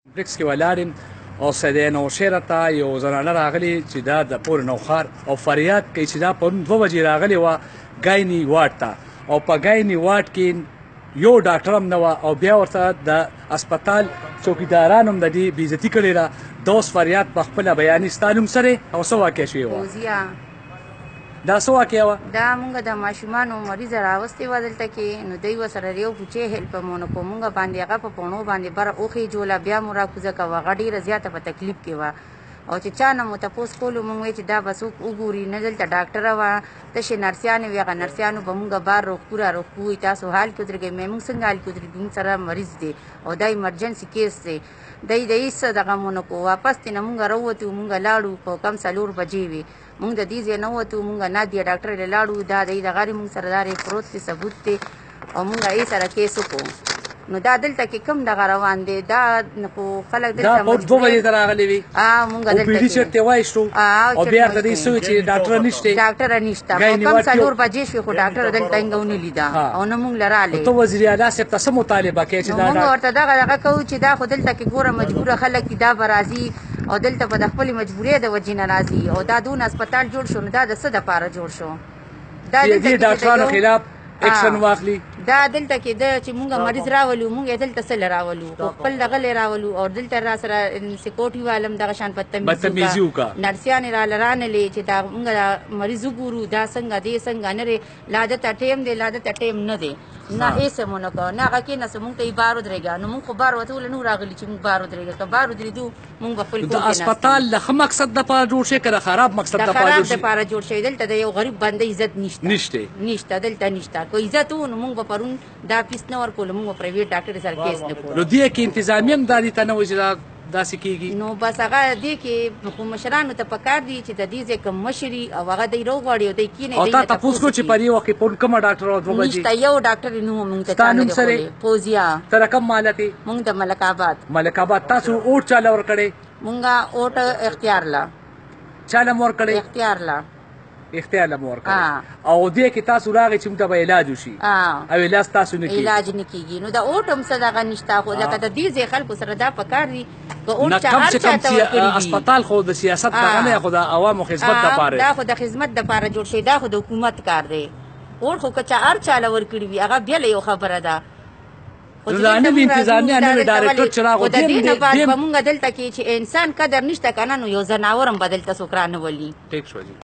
کمپلیکس کې ولاړم او سیده نوشهره ته یو زنانه راغلې چې دا د پور نوخار او فریاد کوي چې دا پرون 2 بجې راغلې وه ګایني واټ ته او په ګایني واټ کې یو ډاکټر هم نه وه او بیا ورته د اسپتال چوکیداران هم د دې بېعزتي کړې ده. دا اوس فریاد په خپله بیانې ستا نوم څه دی او څه واقع شوې وه؟ دا څه واقع وه؟ دا مونږ د ماشومانو مریضه راوستې وه دلته کې، نو دوی ورسره یو کوچی هیلپ مو نو په مونږ باندې هغه په پوڼو باندې بره وخېجوله، بیا مو راکوزه کوه. هغه ډېره زیاته په تکلیف کې وه او چې چا نه مو تپوس کولو مونږ وایي چې دا به څوک وګوري، نه دلته ډاکټره وه، تشې نرسیانې وې. هغه نرسیانو به مونږ بار روغپو را روغپو وایي تاسو حال کې ودرېږئ. مونږ څنګه حال کې ودرېږو؟ مونږ سره مریض دی او دا ایمرجنسي کیس دی. دی د هېڅ دغه مو نه کړو. واپس ترې نه مونږ راووتو، مونږ لاړو په کم 4 بجې وې. مونږ د دې ځای نه ووتو، مونږ نادیه ډاکټر له لاړو. دا دی دغه مونږ سره دا پروت دی، ثبوت دی او مونږ یې سره کیس وکړو. نو دا دلته کې کوم دغه روان دی، دا خو خلک دلته دا په 2 بجې ته راغلې وي مونږ دلته او پی ډي چیک ته وایستو او بیا ورته دې څه چې ډاکټر نشته. ډاکټر نشته، په کم 4 بجې شوې خو ډاکټر دلته څنګه ونه لیده او نه مونږ لراله. ته وزیر اعلی صاحب ته څه مطالبه کوې چې دا مونږ ورته دغه کوو چې دا خو دلته کې ګوره مجبوره خلک دي، دا به راځي او دلته به د خپلې مجبورۍ د وجې نه راځي او دا دونه اسپتال جوړ شو. نو دا د څه دپاره جوړ شو؟ دا دې ډاکټرانو خلاف اکشن واخلي. دا دلته کې د چې مونږ مریض راولو، مونږ دلته څه راولو؟ خپل دغه راولو او دلته را سره سکیورټي والم دغه شان بدتمیزي وکړه. نرسیانې را لرانلې چې دا مونږ مریض وګورو، دا څنګه دی څنګه نه دی. لا دته ټیم دی، لا دته ټیم نه دی، نه هېڅ مو نه کوه، نه هغه کېناسته مونږ ته یې بار ودرېږه. نو مونږ خو بار ورته ولې نو راغلي چې مونږ بار ودرېږه؟ که بار ودرېدو مونږ به خپل د اسپتال د ښه مقصد دپاره جوړ شوی که د خراب مقصد دپاره جوړ شوی؟ د خراب دپاره جوړ شوی. دلته د یو غریب بنده عزت نشته دلته نشته. که عزت و نو مونږ به پرون دا فیس نه ورکولو، مونږ به پرایویټ ډاکټر سره کیس نه کولو. نو دې کې انتظامیه هم دا دې ته نه وایي چې دا داسې کېږي؟ نو بس هغه دې کې خو مشرانو ته پکار دي چې د دې ځای کوم مشري او هغه دی روغواړي او دی کینې او تا تپوس کړو چې پر یو وخت پون کومه ډاکټر وه 2 بجې؟ نشته یو ډاکټر نو مونږ ته چا نه دی ښودلی. فوزیه. ته د کوم محله کې؟ مونږ د ملک آباد. ملک آباد. تاسو اوټ چاله ورکړی؟ مونږ اوټ اختیار له. چاله مو ورکړی؟ اختیار له مو ورکړی. او دې کې تاسو راغئ چې موږ ته به علاج وشي او علاج تاسو نه کېږي؟ علاج نه کېږي. نو د اوټ هم څه دغه نشته، خو لکه د دې ځای خلکو سره دا پکار دي که اوټ چا هر چا ته ورکړي. اسپتال خو د سیاست دغه نه، خو د عوامو خدمت دپاره. دا خو د خدمت دپاره جوړ شوی، دا خو د حکومت کار دی. اوټ خو که چا هر چا له ورکړي وي هغه بېله یو خبره ده. دا نوي انتظامیه نوي ډایرکټر چې راغو د دې نه بعد به مونږ دلته کې چې انسان قدر نشته که نه، نو یو ځناور هم به دلته څوک رانولي. ټیک شو جي.